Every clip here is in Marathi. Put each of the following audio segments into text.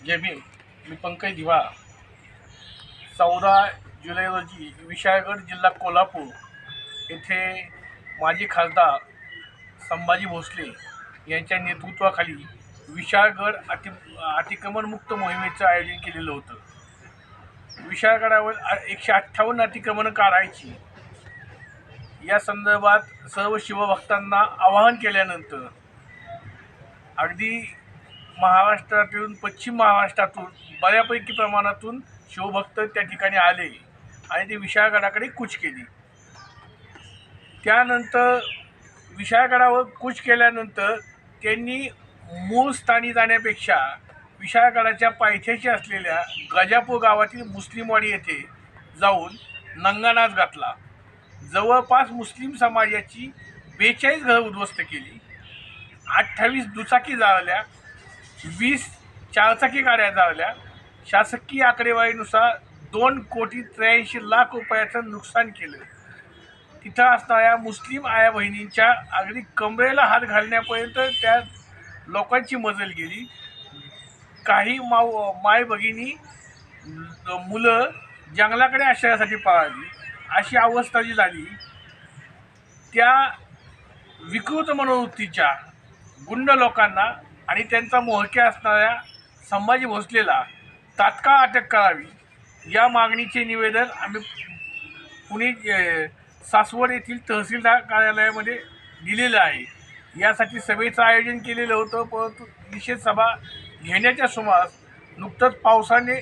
जय भीम. मी पंकज दिवा. 14 जुलै रोजी विशाळगड जिल्हा कोल्हापूर येथे माजी खासदार संभाजी भोसले यांच्या नेतृत्वाखाली विशाळगड अतिक्रमणमुक्त मोहिमेचं आयोजन केलेलं होतं. विशाळगडावर 158 अतिक्रमणं काढायची या संदर्भात सर्व शिवभक्तांना आवाहन केल्यानंतर अगदी महाराष्ट्रातून, पश्चिम महाराष्ट्रातून बऱ्यापैकी प्रमाणातून शिवभक्त त्या ठिकाणी आले आणि ते विशाळगडाकडे कूच केली. त्यानंतर विशाळगडावर कूच केल्यानंतर त्यांनी मूळ स्थानी जाण्यापेक्षा विशाळगडाच्या पायथ्याशी असलेल्या गजापूर गावातील मुस्लिमवाडी येथे जाऊन नंगानाच घातला. जवळपास मुस्लिम समाजाची 42 घरं उद्ध्वस्त केली, 28 दुचाकी जाळल्या, 20 चारचाकी गाड्या जाळल्या. शासकीय आकडेवारीनुसार 2,83,00,000 रुपयाचं नुकसान केलं. तिथं असणाऱ्या मुस्लिम आया बहिणींच्या अगदी कमरेला हात घालण्यापर्यंत त्या लोकांची मजल गेली. काही माय भगिनी मुलं जंगलाकडे आश्रयासाठी पळाली. अशी अवस्था जी झाली, त्या विकृत मनोवृत्तीच्या गुंड लोकांना आणि त्यांचा मोहक्या असणाऱ्या संभाजी भोसलेला तात्काळ अटक करावी या मागणीचे निवेदन आम्ही पुणे सासवड येथील तहसीलदार कार्यालयामध्ये दिलेलं आहे. यासाठी सभेचं आयोजन केलेलं होतं, परंतु निषेध सभा घेण्याच्या सुमारास नुकतंच पावसाने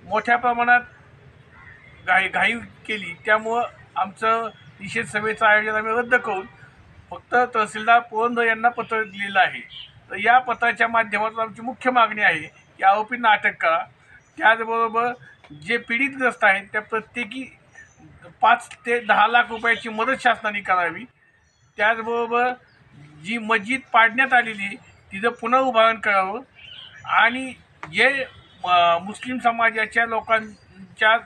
मोठ्या प्रमाणात घाई केली. त्यामुळं आमचं निषेध सभेचं आयोजन आम्ही रद्द करून फक्त तहसीलदार पुरंदर यांना पत्र दिलेलं आहे. तर या पत्राच्या माध्यमातून आमची मुख्य मागणी आहे की आरोपींना अटक करा. त्याचबरोबर जे पीडितग्रस्त आहेत त्या प्रत्येकी 5 ते 10 लाख रुपयाची मदत शासनाने करावी. त्याचबरोबर जी मस्जिद पाडण्यात आलेली तिचं पुनरुभारण करावं आणि जे मुस्लिम समाजाच्या लोकांच्या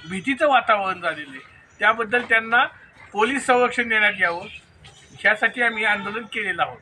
भीतीचं वातावरण झालेलं आहे त्याबद्दल त्यांना पोलीस संरक्षण देण्यात यावं, ह्यासाठी आम्ही आंदोलन केलेलं आहोत.